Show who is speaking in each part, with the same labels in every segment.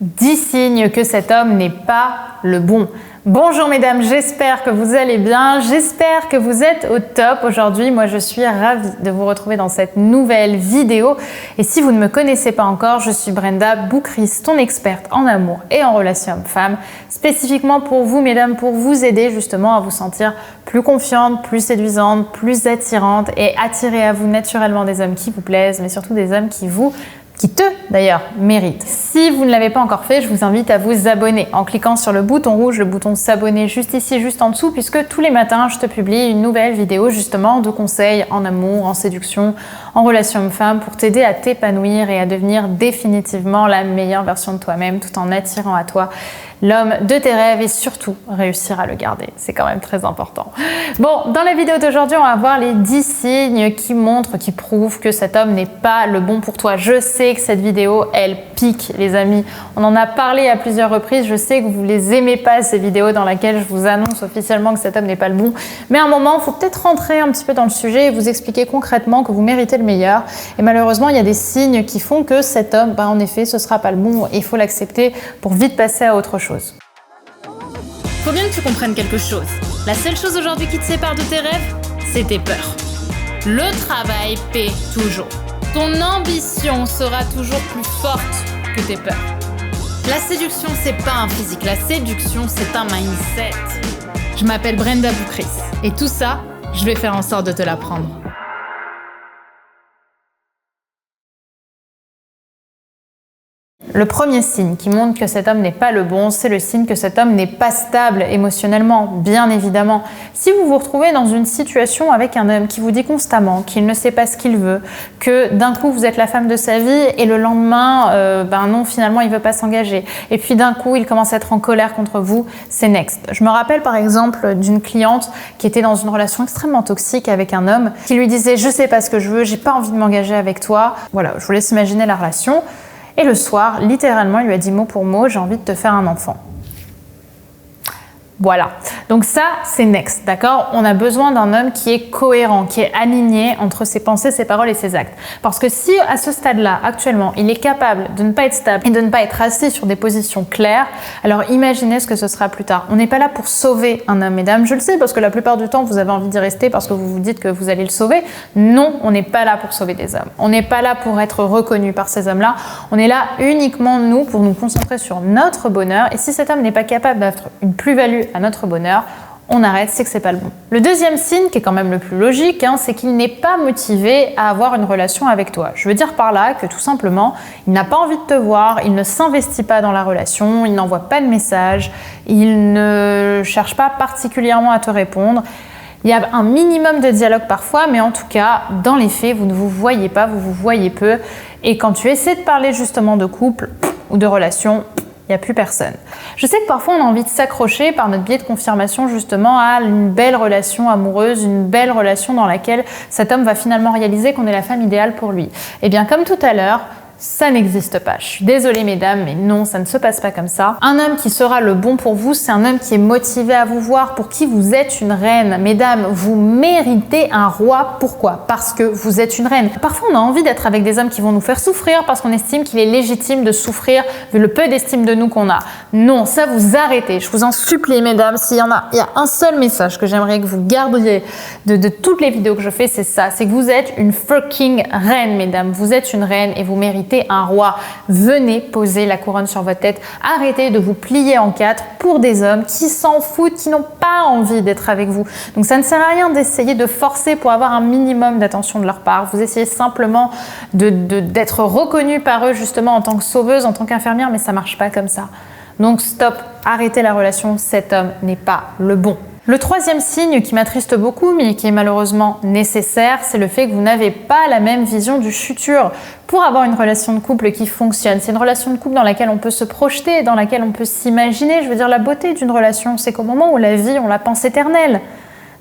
Speaker 1: 10 signes que cet homme n'est pas le bon. Bonjour mesdames, j'espère que vous allez bien, j'espère que vous êtes au top. Aujourd'hui, moi je suis ravie de vous retrouver dans cette nouvelle vidéo. Et si vous ne me connaissez pas encore, je suis Brenda Boukris, ton experte en amour et en relations hommes-femmes, spécifiquement pour vous mesdames, pour vous aider justement à vous sentir plus confiante, plus séduisante, plus attirante et attirer à vous naturellement des hommes qui vous plaisent, mais surtout des hommes qui te d'ailleurs méritent. Si vous ne l'avez pas encore fait, je vous invite à vous abonner en cliquant sur le bouton rouge, le bouton s'abonner juste ici, juste en dessous, puisque tous les matins, je te publie une nouvelle vidéo justement de conseils en amour, en séduction, en relation homme-femme pour t'aider à t'épanouir et à devenir définitivement la meilleure version de toi-même tout en attirant à toi l'homme de tes rêves et surtout réussir à le garder. C'est quand même très important. Bon, dans la vidéo d'aujourd'hui, on va voir les 10 signes qui montrent, qui prouvent que cet homme n'est pas le bon pour toi. Je sais que cette vidéo, elle pique, les amis. On en a parlé à plusieurs reprises. Je sais que vous les aimez pas, ces vidéos dans lesquelles je vous annonce officiellement que cet homme n'est pas le bon. Mais à un moment, il faut peut-être rentrer un petit peu dans le sujet et vous expliquer concrètement que vous méritez le meilleur. Et malheureusement, il y a des signes qui font que cet homme, en effet, ce sera pas le bon et il faut l'accepter pour vite passer à autre chose.
Speaker 2: Faut bien que tu comprennes quelque chose. La seule chose aujourd'hui qui te sépare de tes rêves, c'est tes peurs. Le travail paie toujours. Ton ambition sera toujours plus forte que tes peurs. La séduction, c'est pas un physique. La séduction, c'est un mindset. Je m'appelle Brenda Boukris. Et tout ça, je vais faire en sorte de te l'apprendre.
Speaker 1: Le premier signe qui montre que cet homme n'est pas le bon, c'est le signe que cet homme n'est pas stable émotionnellement, bien évidemment. Si vous vous retrouvez dans une situation avec un homme qui vous dit constamment qu'il ne sait pas ce qu'il veut, que d'un coup vous êtes la femme de sa vie et le lendemain, non, finalement il veut pas s'engager. Et puis d'un coup il commence à être en colère contre vous, c'est next. Je me rappelle par exemple d'une cliente qui était dans une relation extrêmement toxique avec un homme qui lui disait « je sais pas ce que je veux, j'ai pas envie de m'engager avec toi ». Voilà, je vous laisse imaginer la relation. Et le soir, littéralement, il lui a dit mot pour mot, j'ai envie de te faire un enfant. Voilà. Donc ça, c'est next, d'accord? On a besoin d'un homme qui est cohérent, qui est aligné entre ses pensées, ses paroles et ses actes. Parce que si, à ce stade-là, actuellement, il est capable de ne pas être stable et de ne pas être assis sur des positions claires, alors imaginez ce que ce sera plus tard. On n'est pas là pour sauver un homme, mesdames. Je le sais, parce que la plupart du temps, vous avez envie d'y rester parce que vous vous dites que vous allez le sauver. Non, on n'est pas là pour sauver des hommes. On n'est pas là pour être reconnu par ces hommes-là. On est là uniquement, nous, pour nous concentrer sur notre bonheur. Et si cet homme n'est pas capable d'être une plus-value à notre bonheur, on arrête, c'est que c'est pas le bon. Le deuxième signe, qui est quand même le plus logique, c'est qu'il n'est pas motivé à avoir une relation avec toi. Je veux dire par là que tout simplement, il n'a pas envie de te voir, il ne s'investit pas dans la relation, il n'envoie pas de message, il ne cherche pas particulièrement à te répondre. Il y a un minimum de dialogue parfois, mais en tout cas, dans les faits, vous ne vous voyez pas, vous vous voyez peu. Et quand tu essaies de parler justement de couple ou de relation, il n'y a plus personne. Je sais que parfois on a envie de s'accrocher par notre biais de confirmation justement à une belle relation amoureuse, une belle relation dans laquelle cet homme va finalement réaliser qu'on est la femme idéale pour lui. Et bien comme tout à l'heure, ça n'existe pas. Je suis désolée mesdames, mais non, ça ne se passe pas comme ça. Un homme qui sera le bon pour vous, c'est un homme qui est motivé à vous voir, pour qui vous êtes une reine. Mesdames, vous méritez un roi. Pourquoi? Parce que vous êtes une reine. Parfois, on a envie d'être avec des hommes qui vont nous faire souffrir parce qu'on estime qu'il est légitime de souffrir vu le peu d'estime de nous qu'on a. Non, ça vous arrêtez. Je vous en supplie mesdames, il y a un seul message que j'aimerais que vous gardiez de toutes les vidéos que je fais, c'est ça. C'est que vous êtes une fucking reine, mesdames. Vous êtes une reine et vous méritez un roi. Venez poser la couronne sur votre tête. Arrêtez de vous plier en quatre pour des hommes qui s'en foutent, qui n'ont pas envie d'être avec vous. Donc ça ne sert à rien d'essayer de forcer pour avoir un minimum d'attention de leur part. Vous essayez simplement d'être reconnu par eux justement en tant que sauveuse, en tant qu'infirmière, mais ça marche pas comme ça. Donc stop, arrêtez la relation, cet homme n'est pas le bon. Le troisième signe qui m'attriste beaucoup, mais qui est malheureusement nécessaire, c'est le fait que vous n'avez pas la même vision du futur. Pour avoir une relation de couple qui fonctionne, c'est une relation de couple dans laquelle on peut se projeter, dans laquelle on peut s'imaginer. Je veux dire, la beauté d'une relation, c'est qu'au moment où la vie, on la pense éternelle.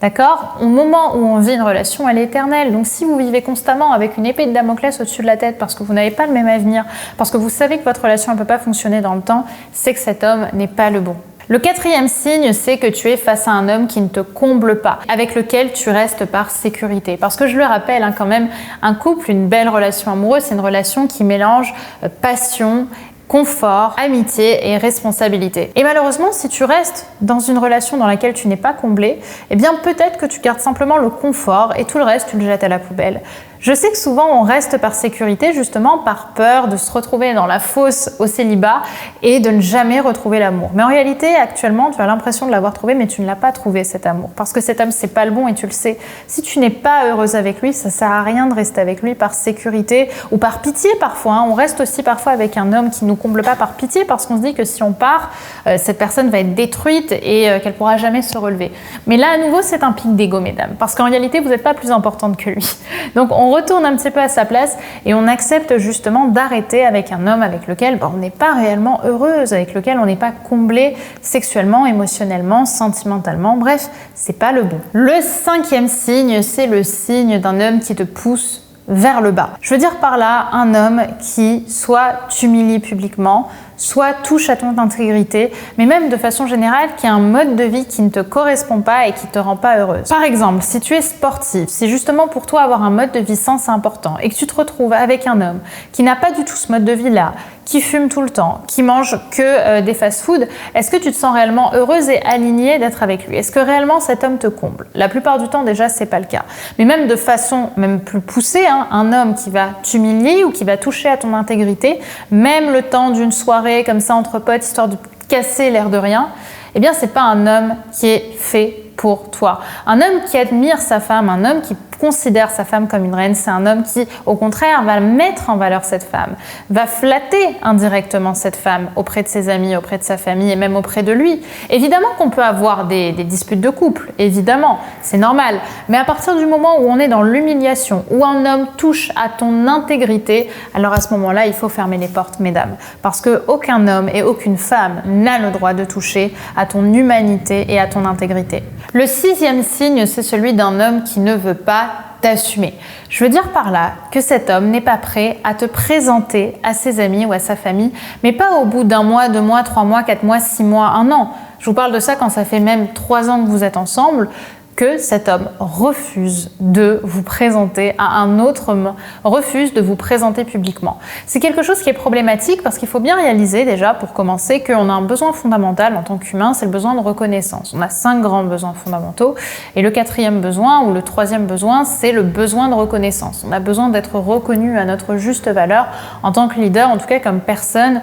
Speaker 1: D'accord? Au moment où on vit une relation, elle est éternelle. Donc si vous vivez constamment avec une épée de Damoclès au-dessus de la tête parce que vous n'avez pas le même avenir, parce que vous savez que votre relation ne peut pas fonctionner dans le temps, c'est que cet homme n'est pas le bon. Le quatrième signe, c'est que tu es face à un homme qui ne te comble pas, avec lequel tu restes par sécurité. Parce que je le rappelle, quand même, un couple, une belle relation amoureuse, c'est une relation qui mélange passion confort, amitié et responsabilité. Et malheureusement, si tu restes dans une relation dans laquelle tu n'es pas comblé, eh bien peut-être que tu gardes simplement le confort et tout le reste, tu le jettes à la poubelle. Je sais que souvent on reste par sécurité, justement par peur de se retrouver dans la fosse au célibat et de ne jamais retrouver l'amour. Mais en réalité, actuellement, tu as l'impression de l'avoir trouvé, mais tu ne l'as pas trouvé cet amour. Parce que cet homme, c'est pas le bon et tu le sais. Si tu n'es pas heureuse avec lui, ça sert à rien de rester avec lui par sécurité ou par pitié parfois. On reste aussi parfois avec un homme qui nous comble pas par pitié parce qu'on se dit que si on part, cette personne va être détruite et qu'elle pourra jamais se relever. Mais là, à nouveau, c'est un pic d'ego, mesdames. Parce qu'en réalité, vous n'êtes pas plus importante que lui. Donc, on retourne un petit peu à sa place et on accepte justement d'arrêter avec un homme avec lequel on n'est pas réellement heureuse, avec lequel on n'est pas comblé sexuellement, émotionnellement, sentimentalement, bref, c'est pas le bon. Le 5e signe, c'est le signe d'un homme qui te pousse vers le bas. Je veux dire par là un homme qui soit t'humilie publiquement, soit touche à ton intégrité, mais même de façon générale qui a un mode de vie qui ne te correspond pas et qui te rend pas heureuse. Par exemple, si tu es sportive, si justement pour toi avoir un mode de vie sain c'est important et que tu te retrouves avec un homme qui n'a pas du tout ce mode de vie là, qui fume tout le temps, qui mange que des fast-food, est-ce que tu te sens réellement heureuse et alignée d'être avec lui? Est-ce que réellement cet homme te comble? La plupart du temps déjà c'est pas le cas. Mais même de façon même plus poussée, un homme qui va t'humilier ou qui va toucher à ton intégrité, même le temps d'une soirée comme ça entre potes, histoire de casser l'air de rien, eh bien c'est pas un homme qui est fait pour toi. Un homme qui admire sa femme, un homme qui considère sa femme comme une reine, c'est un homme qui, au contraire, va mettre en valeur cette femme, va flatter indirectement cette femme auprès de ses amis, auprès de sa famille et même auprès de lui. Évidemment qu'on peut avoir des disputes de couple, évidemment, c'est normal. Mais à partir du moment où on est dans l'humiliation, où un homme touche à ton intégrité, alors à ce moment-là, il faut fermer les portes, mesdames. Parce qu'aucun homme et aucune femme n'a le droit de toucher à ton humanité et à ton intégrité. Le 6e signe, c'est celui d'un homme qui ne veut pas t'assumer. Je veux dire par là que cet homme n'est pas prêt à te présenter à ses amis ou à sa famille, mais pas au bout d'un mois, 2 mois, 3 mois, 4 mois, 6 mois, 1 an. Je vous parle de ça quand ça fait même 3 ans que vous êtes ensemble, que cet homme refuse de vous présenter à un autre homme, refuse de vous présenter publiquement. C'est quelque chose qui est problématique parce qu'il faut bien réaliser déjà, pour commencer, qu'on a un besoin fondamental en tant qu'humain, c'est le besoin de reconnaissance. On a 5 grands besoins fondamentaux et le 4e besoin ou le 3e besoin, c'est le besoin de reconnaissance. On a besoin d'être reconnu à notre juste valeur en tant que leader, en tout cas comme personne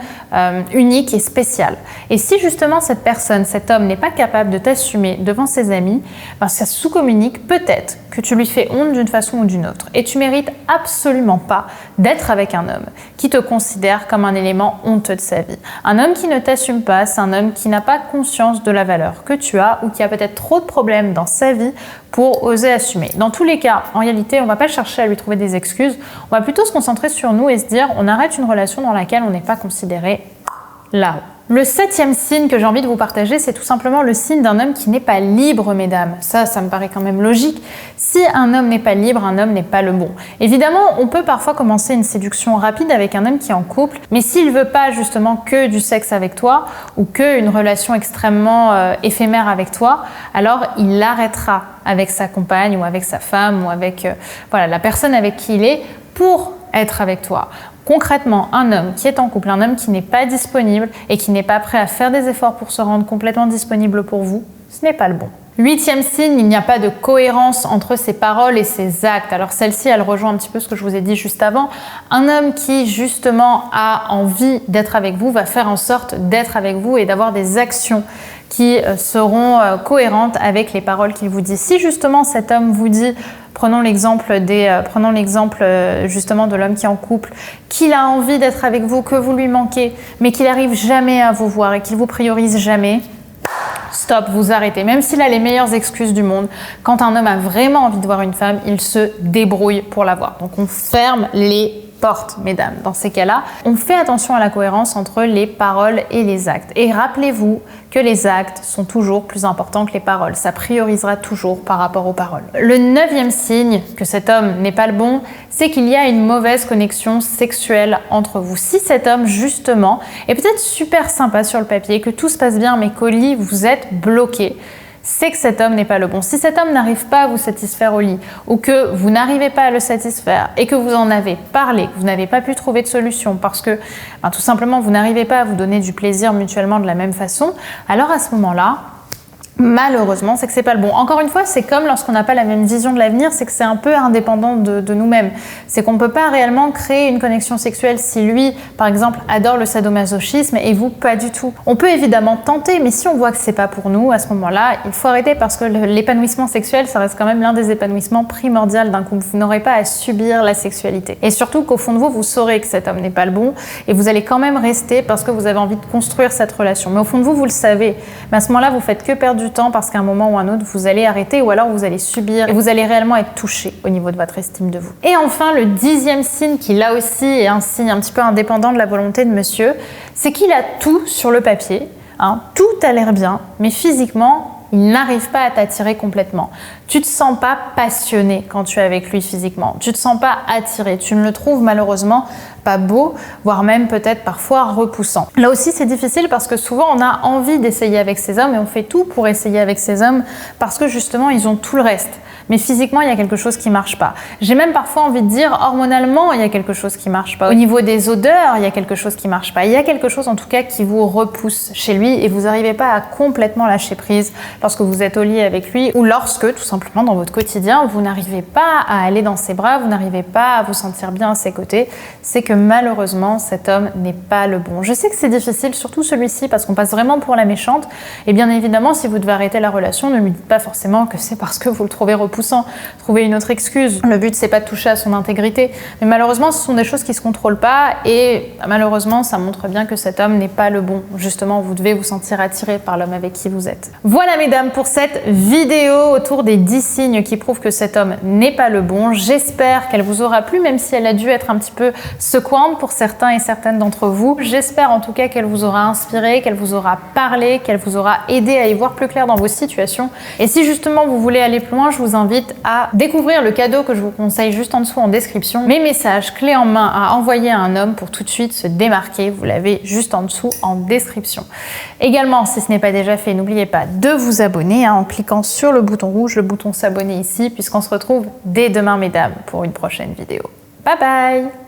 Speaker 1: unique et spéciale. Et si justement cette personne, cet homme n'est pas capable de t'assumer devant ses amis, ça sous-communique peut-être que tu lui fais honte d'une façon ou d'une autre. Et tu mérites absolument pas d'être avec un homme qui te considère comme un élément honteux de sa vie. Un homme qui ne t'assume pas, c'est un homme qui n'a pas conscience de la valeur que tu as ou qui a peut-être trop de problèmes dans sa vie pour oser assumer. Dans tous les cas, en réalité, on ne va pas chercher à lui trouver des excuses. On va plutôt se concentrer sur nous et se dire on arrête une relation dans laquelle on n'est pas considéré là-haut. Le 7e signe que j'ai envie de vous partager, c'est tout simplement le signe d'un homme qui n'est pas libre, mesdames. Ça me paraît quand même logique. Si un homme n'est pas libre, un homme n'est pas le bon. Évidemment, on peut parfois commencer une séduction rapide avec un homme qui est en couple, mais s'il veut pas justement que du sexe avec toi ou que une relation extrêmement éphémère avec toi, alors il l'arrêtera avec sa compagne ou avec sa femme ou avec la personne avec qui il est pour être avec toi. Concrètement, un homme qui est en couple, un homme qui n'est pas disponible et qui n'est pas prêt à faire des efforts pour se rendre complètement disponible pour vous, ce n'est pas le bon. 8e signe, il n'y a pas de cohérence entre ses paroles et ses actes. Alors celle-ci, elle rejoint un petit peu ce que je vous ai dit juste avant. Un homme qui justement a envie d'être avec vous va faire en sorte d'être avec vous et d'avoir des actions qui seront cohérentes avec les paroles qu'il vous dit. Si justement cet homme vous dit, prenons l'exemple justement de l'homme qui est en couple, qu'il a envie d'être avec vous, que vous lui manquez, mais qu'il n'arrive jamais à vous voir et qu'il vous priorise jamais, stop, vous arrêtez. Même s'il a les meilleures excuses du monde, quand un homme a vraiment envie de voir une femme, il se débrouille pour la voir. Donc on ferme les porte, mesdames. Dans ces cas-là, on fait attention à la cohérence entre les paroles et les actes. Et rappelez-vous que les actes sont toujours plus importants que les paroles. Ça priorisera toujours par rapport aux paroles. Le 9e signe que cet homme n'est pas le bon, c'est qu'il y a une mauvaise connexion sexuelle entre vous. Si cet homme, justement, est peut-être super sympa sur le papier, que tout se passe bien, mais qu'au lit, vous êtes bloqué, c'est que cet homme n'est pas le bon. Si cet homme n'arrive pas à vous satisfaire au lit, ou que vous n'arrivez pas à le satisfaire, et que vous en avez parlé, que vous n'avez pas pu trouver de solution, parce que tout simplement vous n'arrivez pas à vous donner du plaisir mutuellement de la même façon, alors à ce moment-là, malheureusement, c'est que c'est pas le bon. Encore une fois, c'est comme lorsqu'on n'a pas la même vision de l'avenir, c'est que c'est un peu indépendant de nous-mêmes. C'est qu'on ne peut pas réellement créer une connexion sexuelle si lui, par exemple, adore le sadomasochisme et vous, pas du tout. On peut évidemment tenter, mais si on voit que c'est pas pour nous, à ce moment-là, il faut arrêter parce que l'épanouissement sexuel, ça reste quand même l'un des épanouissements primordiaux d'un couple. Vous n'aurez pas à subir la sexualité. Et surtout qu'au fond de vous, vous saurez que cet homme n'est pas le bon et vous allez quand même rester parce que vous avez envie de construire cette relation. Mais au fond de vous, vous le savez. Mais à ce moment-là, vous faites que perdre du temps parce qu'à un moment ou un autre, vous allez arrêter ou alors vous allez subir et vous allez réellement être touché au niveau de votre estime de vous. Et enfin, le 10e signe qui là aussi est un signe un petit peu indépendant de la volonté de monsieur, c'est qu'il a tout sur le papier, tout a l'air bien, mais physiquement, il n'arrive pas à t'attirer complètement. Tu te sens pas passionné quand tu es avec lui physiquement. Tu te sens pas attiré. Tu ne le trouves malheureusement pas beau, voire même peut-être parfois repoussant. Là aussi, c'est difficile parce que souvent on a envie d'essayer avec ces hommes et on fait tout pour essayer avec ces hommes parce que justement ils ont tout le reste. Mais physiquement, il y a quelque chose qui marche pas. J'ai même parfois envie de dire, hormonalement, il y a quelque chose qui marche pas. Au niveau des odeurs, il y a quelque chose qui marche pas. Il y a quelque chose, en tout cas, qui vous repousse chez lui et vous n'arrivez pas à complètement lâcher prise lorsque vous êtes au lit avec lui ou lorsque, tout simplement, dans votre quotidien, vous n'arrivez pas à aller dans ses bras, vous n'arrivez pas à vous sentir bien à ses côtés. C'est que malheureusement, cet homme n'est pas le bon. Je sais que c'est difficile, surtout celui-ci, parce qu'on passe vraiment pour la méchante. Et bien évidemment, si vous devez arrêter la relation, ne lui dites pas forcément que c'est parce que vous le trouvez repoussant. Trouver une autre excuse. Le but, c'est pas de toucher à son intégrité. Mais malheureusement, ce sont des choses qui se contrôlent pas et malheureusement, ça montre bien que cet homme n'est pas le bon. Justement, vous devez vous sentir attiré par l'homme avec qui vous êtes. Voilà, mesdames, pour cette vidéo autour des 10 signes qui prouvent que cet homme n'est pas le bon. J'espère qu'elle vous aura plu, même si elle a dû être un petit peu secouante pour certains et certaines d'entre vous. J'espère en tout cas qu'elle vous aura inspiré, qu'elle vous aura parlé, qu'elle vous aura aidé à y voir plus clair dans vos situations. Et si justement vous voulez aller plus loin, je vous invite à découvrir le cadeau que je vous conseille juste en dessous en description. Mes messages clés en main à envoyer à un homme pour tout de suite se démarquer. Vous l'avez juste en dessous en description. Également, si ce n'est pas déjà fait, n'oubliez pas de vous abonner en cliquant sur le bouton rouge, le bouton s'abonner ici, puisqu'on se retrouve dès demain, mesdames, pour une prochaine vidéo. Bye bye!